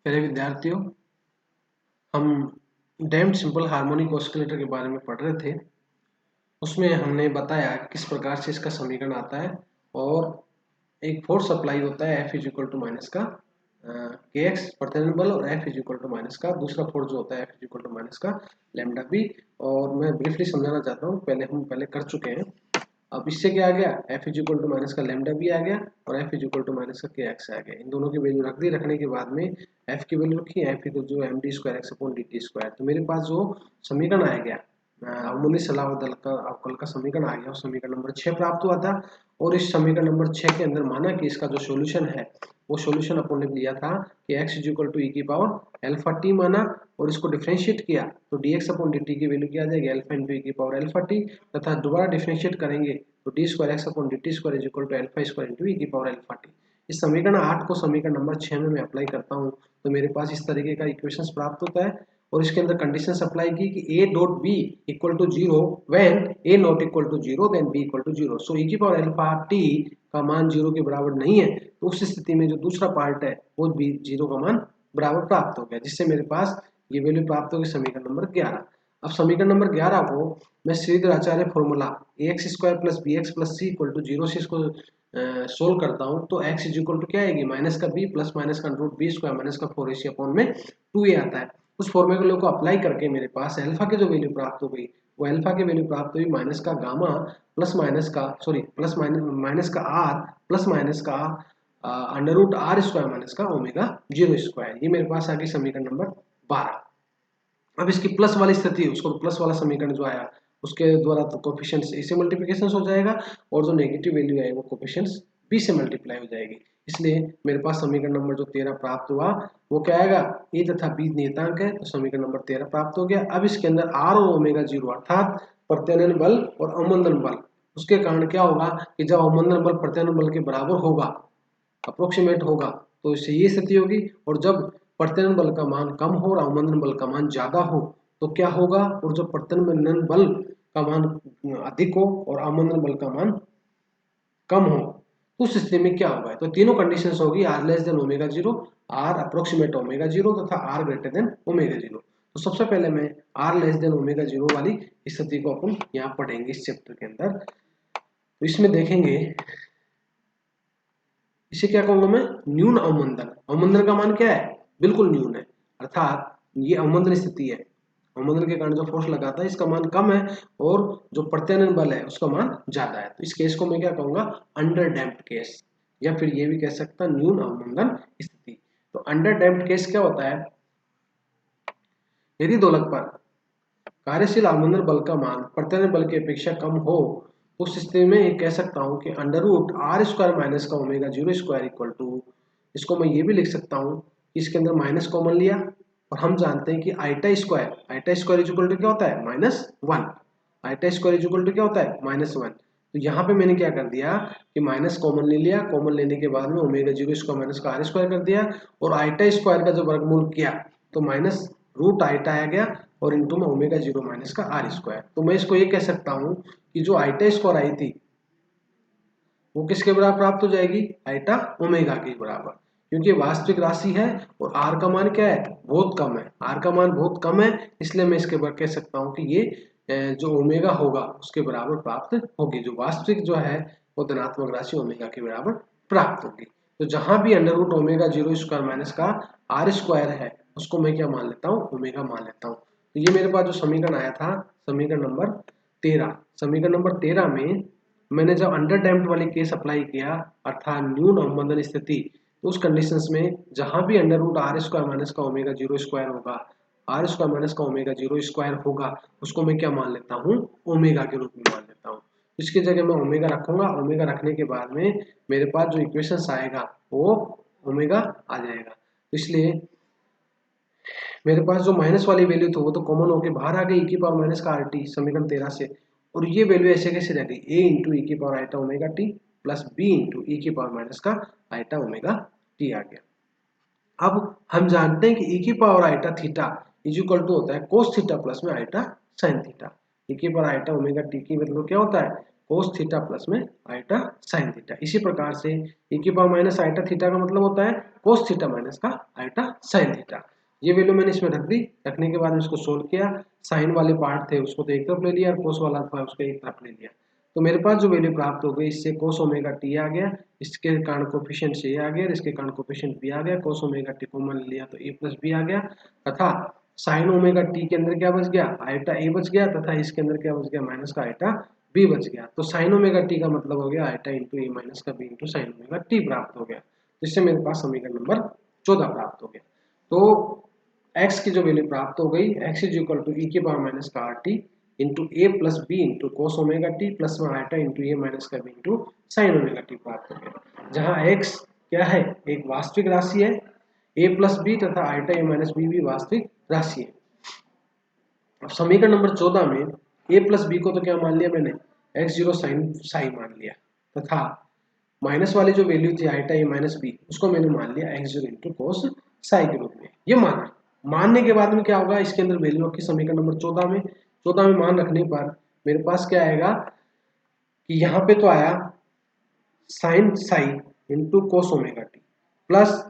प्यारे विद्यार्थियों, हम डैम्प्ड सिंपल हार्मोनिक ऑसिलेटर के बारे में पढ़ रहे थे। उसमें हमने बताया किस प्रकार से इसका समीकरण आता है और एक फोर्स अप्लाई होता है F is equal to minus का के एक्स प्रत्यानयन बल और F is equal to minus का दूसरा फोर्स जो होता है F is equal to minus का लैम्डा बी। और मैं ब्रीफली समझाना चाहता हूँ, पहले कर चुके हैं। अब इससे क्या आ गया, F is equal to minus का लैम्डा बी आ गया और F is equal to minus का के एक्स आ गया। इन दोनों की वैल्यू रख दी। रखने के बाद में F की वैल्यू रखी, F इक्वल जो m d square x upon D T square. तो मेरे पास जो समीकरण आ गया, अवमूल्य सलाहदल का अवकल का समीकरण आ गया, वो समीकरण नंबर 6 प्राप्त हुआ था। और इस समीकरण नंबर 6 के अंदर माना कि इसका जो सॉल्यूशन है वो सॉल्यूशन अपन ने लिया था कि x is equal to e की पावर अल्फा टी माना और इसको डिफरेंशिएट किया तो dx अपॉन dt की वैल्यू क्या आ जाएगी, अल्फा इंटू ई की पावर अल्फा टी। तथा दोबारा डिफरेंशिएट करेंगे तो D square x upon D T square is equal to alpha square into ई की पावर अल्फा टी। इस समीकरण 8 को समीकरण नंबर 6 में मैं अप्लाई करता हूँ तो मेरे पास इस तरीके का इक्वेशंस प्राप्त होता है। और इसके अंदर कंडीशंस अप्लाई की कि a dot b equal to 0 when a not equal to 0 then b equal to 0। So e की पावर अल्फा t का मान 0 के बराबर नहीं है, तो उस स्थिति में जो दूसरा पार्ट है वो b 0 का मान बराबर प्राप्त हो गया, जिससे मेरे पास ये वैल्यू प्राप्त होगी समीकरण नंबर 11। अब समीकरण नंबर 11 को मैं Shridhar Acharya formula ax square plus B X plus C equal to 0 से इसको सोल्व करता हूँ तो x इज इक्वल टू क्या आएगी, माइनस का b प्लस माइनस का रूट बी स्क्वायर माइनस का 4ac अपॉन में 2a आता है। उस फॉर्मूले को अप्लाई करके मेरे पास अल्फा की जो वैल्यू प्राप्त हो गई वो अल्फा की वैल्यू प्राप्त हुई माइनस का गामा प्लस माइनस का आर प्लस माइनस का under root are square minus का ओमेगा जीरो स्क्वायर। ये मेरे पास आ गई समीकरण नंबर 12। अब इसकी प्लस वाली स्थिति, उसको प्लस वाला समीकरण जो आया उसके द्वारा तो कोफिशिएंट्स ए से मल्टीप्लिकेशन हो जाएगा और जो नेगेटिव वैल्यू है वो कोफिशिएंट्स बी से मल्टीप्लाई हो जाएगी। इसलिए मेरे पास समीकरण नंबर जो 13 प्राप्त हुआ वो क्या आएगा, ए तथा बी नियतांक है तो समीकरण नंबर 13 प्राप्त हो गया। अब इसके अंदर आर और ओमेगा जीरो अर्थात प्रत्यानयन बल और अवमंदन बल, उसके कारण क्या होगा कि जब अवमंदन बल प्रत्यानयन बल के बराबर होगा, अप्रोक्सीमेट होगा, तो इससे ये स्थिति होगी। और जब प्रत्यानयन बल का मान कम हो और अवमंदन बल का मान ज्यादा हो तो क्या होगा, और जब प्रत्यानयन बल का मान अधिक हो और अवमंदन बल का मान कम हो तो उस स्थिति में क्या होगा, तो तीनों कंडीशंस होगी, R less than omega zero, R approximate omega zero तथा R greater than omega zero. तो सबसे पहले मैं R less than omega zero वाली स्थिति को अपन यहाँ पढ़ेंगे इस चैप्टर के अंदर। तो इसमें देखेंगे, इसे क्या कहूंगा मैं, न्यून अवमंदन। अवमंदन का मान क्या है, बिल्कुल न्यून है, अर्थात ये अवमंदन स्थिति है, अवमंदन के कारण जो फोर्स लगाता है इसका मान कम है और जो प्रत्यानयन बल है उसका मान ज्यादा है। तो इस केस को मैं क्या कहूंगा, अंडर डैम्प्ड केस, या फिर ये भी कह सकता न्यून अवमंदन स्थिति। तो अंडर डैम्प्ड केस क्या होता है, यदि दोलक पर कार्यशील अवमंदन बल का मान प्रत्यानयन बल की अपेक्षा कम हो तो उस स्थिति में ये कह सकता हूं कि under root are square minus का omega zero square equal to, इसको मैं ये भी लिख सकता हूं कि इसके अंदर माइनस कॉमन लिया और हम जानते हैं कि आइटा स्क्वायर इक्वल टू क्या होता है, minus one. Iota square equal to क्या होता है, माइनस वन। तो यहाँ पे मैंने क्या कर दिया कि माइनस कॉमन ले लिया, कॉमन लेने के बाद में ओमेगा जीरो स्क्वायर माइनस का आर स्क्वायर कर दिया और आइटा स्क्वायर का जब वर्गमूल किया तो माइनस रूट आइटा आ गया और इंटू में ओमेगा जीरो माइनस का आर स्क्वायर। तो मैं इसको ये कह सकता हूं कि जो आइटा स्क्वायर आई थी वो किसके बराबर प्राप्त हो जाएगी, आइटा ओमेगा के बराबर, क्योंकि वास्तविक राशि है और आर का मान क्या है, बहुत कम है, आर का मान बहुत कम है, इसलिए मैं इसके बारे कह सकता हूं कि ये जो ओमेगा होगा उसके बराबर प्राप्त होगी। जो वास्तविक जो है वो धनात्मक राशि ओमेगा के बराबर प्राप्त होगी। तो जहां भी under root omega zero square minus का आर स्क्वायर है उसको मैं क्या मान लेता हूँ, ओमेगा मान लेता हूँ। तो ये मेरे पास जो समीकरण आया था समीकरण नंबर 13, समीकरण नंबर 13 में मैंने जब अंडर डैम्प्ड वाली केस अप्लाई किया अर्थात न्यून अवमंदन स्थिति, तो उस कंडीशंस में जहां भी under root are square minus का ओमेगा जीरो स्क्वायर होगा, आर स्क्वायर माइनस का ओमेगा जीरो स्क्वायर होगा, उसको मैं क्या मान लेता हूँ, ओमेगा के रूप में मान लेता हूँ। इसकी जगह मैं ओमेगा रखूंगा, ओमेगा रखने के बाद में मेरे पास जो इक्वेशंस आएगा वो ओमेगा आ जाएगा। तो इसलिए मेरे पास जो माइनस वाली वैल्यू थी वो तो कॉमन होकर बाहर आ गई e की पावर माइनस का आर टी समीकरण 13 से, और ये वैल्यू ऐसे कैसे रह गई, a इंटू ई की power iota omega T plus b into ई की पावर माइनस का आइटा ओमेगा टी आ गया। अब हम जानते हैं कि e की power iota theta is equal to होता है कोस थीटा प्लस में आइटा साइन थीटा। e की पावर आइटा ओमेगा टी की मतलब क्या होता है, कोस थीटा प्लस में आइटा साइन थीटा। इसी प्रकार से e की पावर माइनस आइटा थीटा का मतलब होता है कोस थीटा माइनस का आइटा साइन थीटा। ये वैल्यू मैंने इसमें रख दी। रखने के बाद इसको सोल्व किया, साइन वाले पार्ट थे उसको तो एक तरफ ले लिया और कोस वाला था उसको एक तरफ ले लिया। तो मेरे पास जो वैल्यू प्राप्त हो गई, इससे कोस ओमेगा टी आ गया, इसके कारण कोफिशिएंट ए आ गया, इसके कारण कोफिशिएंट बी आ गया। कोस ओमेगा टी कॉमन लिया तो ए प्लस बी आ गया, तथा साइन ओमेगा टी के अंदर क्या बच गया, आइटा ए बच गया, तथा इसके अंदर क्या बच गया, माइनस का आइटा बी बच गया। तो साइन ओमेगा टी का मतलब हो गया आइटा इंटू ए माइनस का b into sine omega t प्राप्त हो गया। तो इससे मेरे पास समीकरण नंबर 14 प्राप्त हो गया। तो x की जो वैल्यू प्राप्त हो गई, x is equal to e की पावर माइनस का r t into a plus b into cos omega T plus में आइटा इंटू ए माइनस का b into sine omega t प्राप्त हो गया। जहाँ x क्या है, एक वास्तविक राशि है, a प्लस बी तथा आइटा ए माइनस बी भी वास्तविक राशि है। अब समीकरण नंबर 14 में a प्लस बी को तो क्या मान लिया मैंने, x0 साइन साई मान लिया, तथा माइनस वाली जो वैल्यू थी आइटा ए माइनस बी उसको मैंने मान लिया x0 इंटू कोस साई के रूप में। ये माना, मानने के बाद में क्या होगा, इसके अंदर वैल्यू की समीकरण नंबर 14 में मान रखने पर मेरे पास क्या आएगा कि यहाँ पे तो आया sine psi into cos omega T plus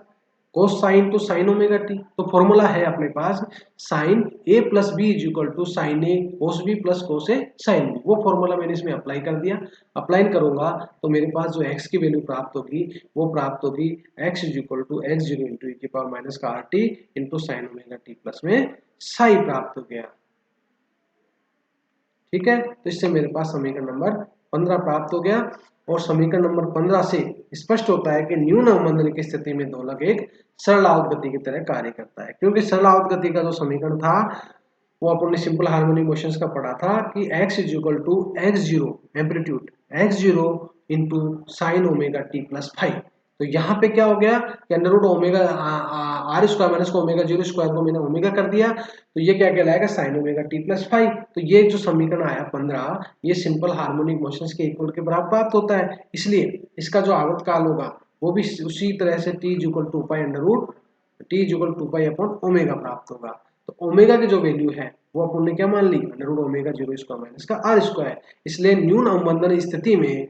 cos sine to sine omega t. तो फॉर्मूला है अपने पास sine a plus b is equal to sine a cos b plus cos a sine b. वो फॉर्मूला मैंने इसमें apply कर दिया। Apply करूंगा तो मेरे पास जो x की वैल्यू प्राप्त होगी वो प्राप्त होगी x is equal to x zero into ई की पावर माइनस का r t into sine omega T plus में साई प्राप्त हो गया। ठीक है, तो इससे मेरे पास समीकरण नंबर 15 प्राप्त हो गया। और समीकरण नंबर 15 से स्पष्ट होता है कि न्यून अवमंदन की स्थिति में दोलक एक सरल आवत गति की तरह कार्य करता है। क्योंकि सरल आवत गति का जो समीकरण था वो अपन ने सिंपल हार्मोनिक मोशंस का पढ़ा था कि x is equal to x zero amplitude x zero into sine omega T plus five. तो यहाँ पे क्या हो गया कि under root omega r square minus को ओमेगा जीरो स्क्वायर को मैंने ओमेगा कर दिया, तो ये क्या कहलाएगा sine omega T plus five. तो ये जो समीकरण आया 15, ये सिंपल हार्मोनिक मोशंस के इक्वल के बराबर प्राप्त होता है। इसलिए इसका जो आवर्त काल होगा वो भी उसी तरह से t is equal to pi under root t is equal to pi upon omega प्राप्त होगा। तो ओमेगा की जो वैल्यू है वो अपन ने क्या मान ली, under root omega zero square minus का आर स्क्वायर। इसलिए न्यून अवमंदन स्थिति में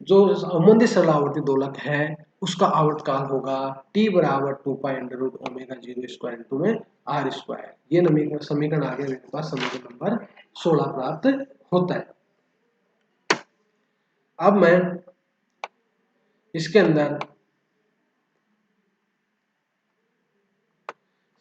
जो अवमंदित सरल आवर्ती दोलक है उसका आवर्त काल होगा t बराबर 2 pi under root omega zero square into में आर स्क्वायर। ये समीकरण आगे मेरे पास समीकरण नंबर 16 प्राप्त होता है। अब मैं इसके अंदर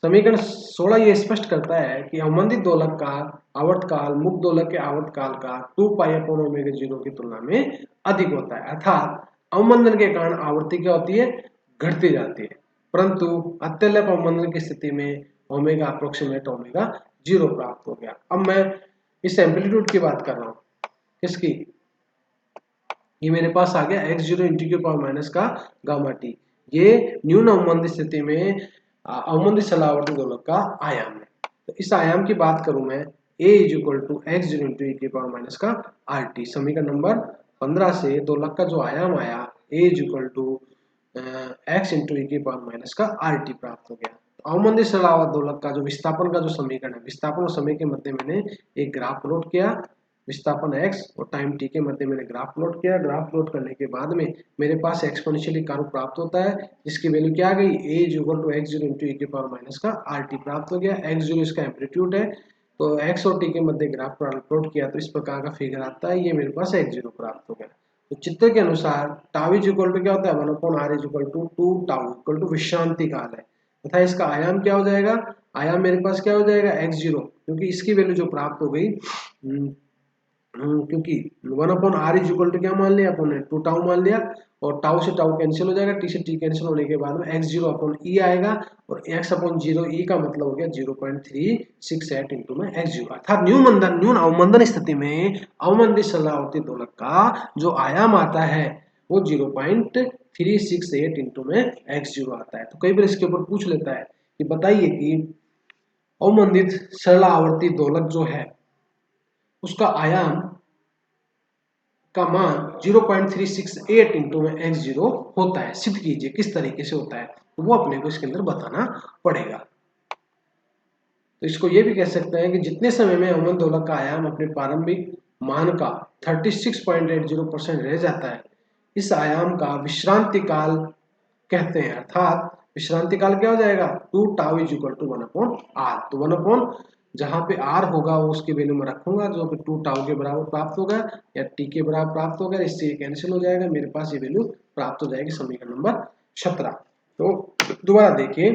समीकरण 16 ये स्पष्ट करता है कि अवमंदित दोलक का आवर्त काल मुक्त दोलक के आवर्त काल का 2 पाई अपॉन ओमेगा जीरो की तुलना में अधिक होता है। अर्थात अवमंदन के कारण आवृत्ति क्या होती है, घटती जाती है, परंतु अत्यल्प अवमंदन की स्थिति में ओमेगा अप्रोक्सीमेट ओमेगा जीरो प्राप्त हो गया। अब मैं इस एम्पलीट्यूड की बात कर रहा हूँ, किसकी, ये मेरे पास आ गया एक्स जीरो इंटू की पावर माइनस का गामा टी। ये न्यून अवमंदित स्थिति में अवमंदित सलावर्ती दोलक का आयाम है। तो इस आयाम की बात करूं मैं, a is equal to x zero into ई की पावर माइनस का आर टी। समीकरण नंबर 15 से दोलक का जो आयाम आया a is equal to x into ई की पावर माइनस का आर टी प्राप्त हो गया। तो अवमंदित सलावर्त दोलक का जो विस्थापन का जो समीकरण है, विस्थापन और समय के मध्य मैंने एक ग्राफ प्लॉट किया, विस्थापन x और टाइम t के मध्य मैंने ग्राफ प्लॉट किया। ग्राफ प्लॉट करने के बाद में मेरे पास एक्सपोनेंशियली कर्व प्राप्त होता है जिसकी वैल्यू क्या आ गई, a is equal to x zero into e के पावर माइनस का आर टी प्राप्त हो गया। एक्स जीरो इसका एम्पलीट्यूड है, तो x और t के मध्य ग्राफ प्लॉट किया तो इस प्रकार का फिगर आता है। ये मेरे पास एक्स जीरो प्राप्त हो गया। तो चित्र के अनुसार टाउ इज इक्वल टू क्या होता है, 1/r is equal to 2 tau equal to विश्रांति काल है, तथा इसका आयाम क्या हो जाएगा, आयाम मेरे पास क्या हो जाएगा एक्स जीरो, क्योंकि इसकी वैल्यू जो प्राप्त हो गई क्योंकि 1/r इज इक्वल टू क्या मान लिया अपन ने, 2 टाउ मान लिया, और टाउ से टाउ कैंसिल हो जाएगा, टी से टी कैंसिल होने के बाद में एक्स जीरो अपॉन ई आएगा, और एक्स अपॉन जीरो ई का मतलब हो गया 0.368 इंटू में एक्स जीरो। अर्थात न्यून अवमंदन स्थिति में अवमंदित सलावर्ती दोलक का जो आयाम आता है वो 0.368 इंटू में एक्स जीरो आता है। तो कई बार इसके ऊपर पूछ लेता है कि बताइए कि अवमंदित सरल आवर्ती दोलक जो है उसका आयाम का मान 0.368 इंटू में एक्स जीरो होता है, सिद्ध कीजिए किस तरीके से होता है, तो वो अपने को इसके अंदर बताना पड़ेगा। तो इसको ये भी कह सकते हैं कि जितने समय में अवमंदित दोलक का आयाम अपने प्रारंभिक मान का 36.80% रह जाता है, इस आयाम का विश्रांति काल कहते हैं। अर्थात विश्रांति काल क्या हो जाएगा, 2 tau is equal to 1/r। तो 1 जहां पे r होगा वो उसकी वैल्यू में रखूंगा, जो कि 2 टाउ के बराबर प्राप्त होगा या t के बराबर प्राप्त होगा, इससे ये कैंसिल हो जाएगा, मेरे पास ये वैल्यू प्राप्त हो जाएगी, समीकरण नंबर 17। तो दोबारा देखिए,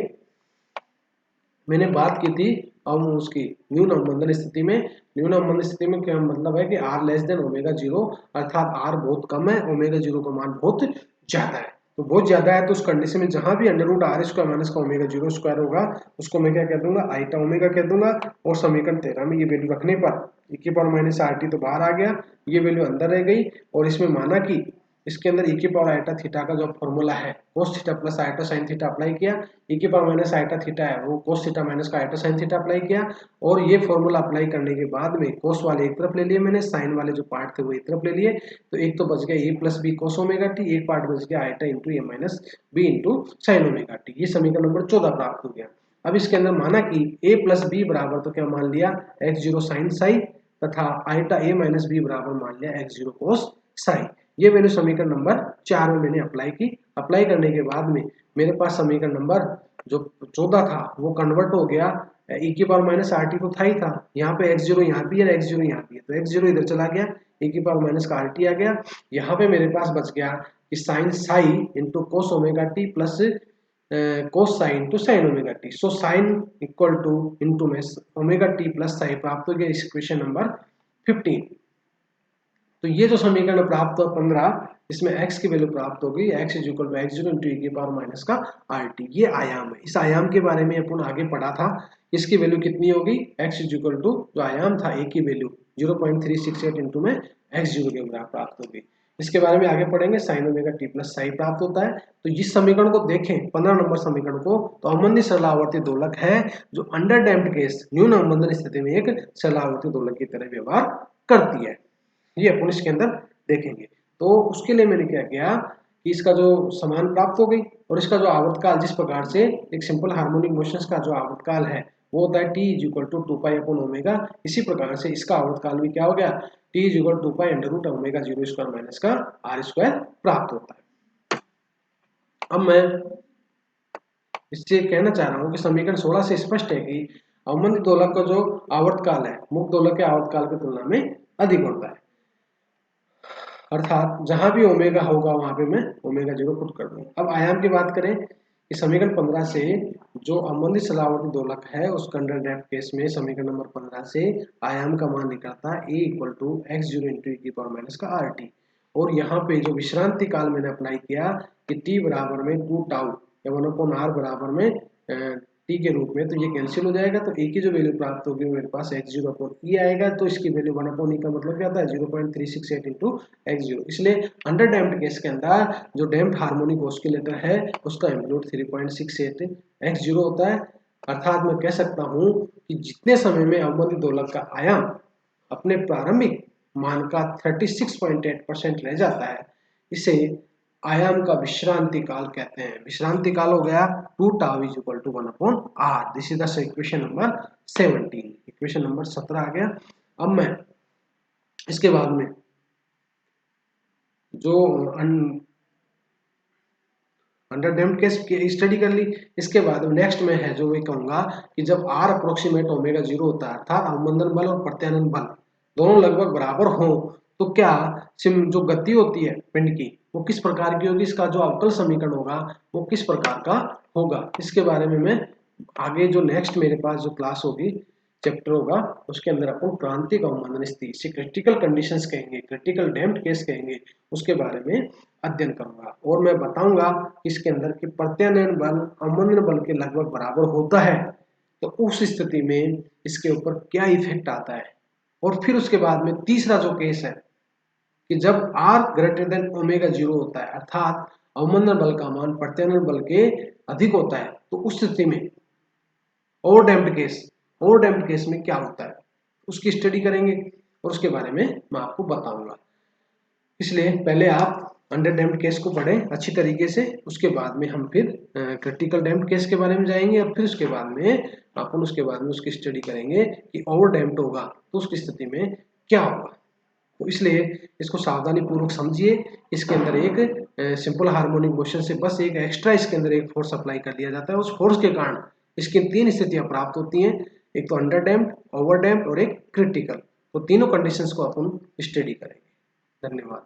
मैंने बात की थी अब उसकी न्यून अवमंदन स्थिति में। न्यून अवमंदन स्थिति में क्या मतलब है कि r लेस देन ओमेगा 0, अर्थात r बहुत कम है, ओमेगा 0 का मान बहुत ज्यादा है। तो बहुत ज्यादा है तो उस कंडीशन में जहां भी under root are square minus का ओमेगा 0 स्क्वायर होगा उसको मैं क्या कह दूंगा, आईटा ओमेगा कह दूंगा। और समीकरण 13 में ये वैल्यू रखने पर e की पावर माइनस आर टी तो बाहर आ गया, ये वैल्यू अंदर रह गई। और इसमें माना कि इसके अंदर e की पावर आइटा थीटा का जो फॉर्मूला है cos theta plus iota sine theta apply किया, e की पावर माइनस आइटा थीटा है वो cos थीटा माइनस का आइटा साइन थीटा अप्लाई किया। और ये फॉर्मूला अप्लाई करने के बाद में cos वाले एक तरफ ले लिए मैंने, साइन वाले जो पार्ट थे वो एक तरफ ले लिए। तो एक तो बच गया a plus b cos omega t, एक पार्ट बच गया iota into a minus b into sine omega t. ये समीकरण नंबर 14 प्राप्त हो गया। अब इसके अंदर माना कि a प्लस बी बराबर तो क्या मान लिया x0 साइन साई, तथा आइटा a माइनस बी बराबर मान लिया x0 cos साई। ये वैल्यू समीकरण नंबर 4 में मैंने अप्लाई की। अप्लाई करने के बाद में मेरे पास समीकरण नंबर जो 14 था वो कन्वर्ट हो गया, e की पावर माइनस आर टी तो था ही था, यहाँ पे x0 यहाँ भी है, x0 यहाँ भी है, तो x0 इधर चला गया, e की पावर माइनस का आर टी आ गया। यहाँ पे मेरे पास बच गया कि sine psi into cos omega T plus cos psi into sine omega t. So sine equal to into में ओमेगा टी प्लस साई प्राप्त हो गया, इक्वेशन नंबर 15। तो ये जो समीकरण प्राप्त हुआ 15, इसमें x की वैल्यू प्राप्त हो गई, x is equal to x0 into e की पावर माइनस का rt। ये आयाम है, इस आयाम के बारे में अपन आगे पढ़ा था। इसकी वैल्यू कितनी होगी, x इज इक्वल टू जो आयाम था a की वैल्यू 0.368 इंटू में x0 के बराबर प्राप्त होगी। इसके बारे में आगे पढ़ेंगे, sign omega T plus psi प्राप्त होता है। तो इस समीकरण को देखें 15 नंबर समीकरण को, तो अवमंदित सरल आवर्ती दोलक है जो अंडर डैम्प्ड केस न्यून अवमंदन स्थिति में एक सरल आवर्ती दोलक की तरह व्यवहार करती है। ये अपन इसके अंदर देखेंगे। तो उसके लिए मैंने क्या किया कि इसका जो समान प्राप्त हो गई, और इसका जो आवर्तकाल जिस प्रकार से एक सिंपल हार्मोनिक मोशंस का जो आवर्तकाल है वो होता है t is equal to 2 pi upon omega, इसी प्रकार से इसका आवर्तकाल भी क्या हो गया, t is equal to 2 pi under root omega 0 square minus का r स्क्वायर प्राप्त होता है। अब मैं इससे कहना चाह रहा हूँ कि समीकरण 16 से स्पष्ट है कि अवमंदित दोलक का जो आवर्तकाल है मुक्त दोलक के आवर्तकाल की तुलना में अधिक होता है, अर्थात जहां भी ओमेगा होगा वहां पे मैं ओमेगा 0 पुट कर दूंगा। अब आयाम की बात करें कि समीकरण 15 से जो अवमंदित सलावर्ती दोलक है उस अंडर डैम्प्ड केस में समीकरण नंबर 15 से आयाम का मान निकलता है a equal to x0 into e की पावर माइनस का rt। और यहाँ पे जो विश्रांति काल मैंने अप्लाई किया कि t बराबर में 2 टाउ या 1/r बराबर में t के रूप में, तो ये कैंसिल हो जाएगा। तो a की जो वैल्यू प्राप्त होगी मेरे पास x0 अपॉन e आएगा, तो इसकी वैल्यू 1/e का मतलब क्या होता है 0.368 इंटू x0। इसलिए अंडर डैम्प्ड केस के अंदर जो डैम्प्ड हार्मोनिक ऑस्किलेटर है उसका एम्पलीट्यूड 3.68 x0 होता है। अर्थात मैं कह सकता हूं कि जितने समय में अवमंदित दोलक का आयाम अपने प्रारंभिक मान का 36.8% रह जाता है, इसे आयाम का विश्रांति काल कहते हैं। विश्रांति काल हो गया 2 tau is equal to 1/r। This is the equation number 17। Equation number 17 आ गया। अब मैं इसके बाद में जो अंडर डैम्प्ड केस की स्टडी कर ली, इसके बाद नेक्स्ट में है जो मैं कहूंगा कि जब r अप्रोक्सीमेट ओमेगा 0 होता है, अर्थात अवमंदन बल और प्रत्यानयन बल दोनों लगभग बराबर हो, तो क्या जो गति होती है पिंड की वो किस प्रकार की होगी, इसका जो अवकल समीकरण होगा वो किस प्रकार का होगा, इसके बारे में मैं आगे जो नेक्स्ट मेरे पास जो क्लास होगी चैप्टर होगा उसके अंदर अपन प्रांतिक अवमंदन स्थिति, इसे क्रिटिकल कंडीशंस कहेंगे, क्रिटिकल डैम्प्ड केस कहेंगे, उसके बारे में अध्ययन करूंगा। और मैं बताऊंगा इसके अंदर कि प्रत्यानयन बल अवमंदन बल के लगभग बराबर होता है, तो उस स्थिति में इसके ऊपर क्या इफेक्ट आता है। और फिर उसके बाद में तीसरा जो केस है कि जब r ग्रेटर देन ओमेगा 0 होता है, अर्थात अवमंदन बल का मान प्रत्यानयन बल के अधिक होता है, तो उस स्थिति में ओवरडैम्प्ड केस में क्या होता है उसकी स्टडी करेंगे और उसके बारे में मैं आपको बताऊंगा। इसलिए पहले आप अंडर डैम्प्ड केस को पढ़ें अच्छी तरीके से, उसके बाद में हम फिर क्रिटिकल डैम्प्ड केस के बारे में जाएंगे, और फिर उसके बाद में अपन उसके बाद में उसकी स्टडी करेंगे कि ओवर डैम्प्ड होगा तो उसकी स्थिति में क्या होगा। तो इसलिए इसको सावधानी पूर्वक समझिए। इसके अंदर एक सिंपल हार्मोनिक मोशन से बस एक एक्स्ट्रा इसके अंदर एक फोर्स अप्लाई कर दिया जाता है। उस फोर्स के कारण इसकी 3 स्थितियां प्राप्त होती हैं, एक तो अंडर डैम्प्ड, ओवर डैम्प्ड और एक क्रिटिकल। तो तीनों कंडीशंस को अपन स्टडी करेंगे। धन्यवाद।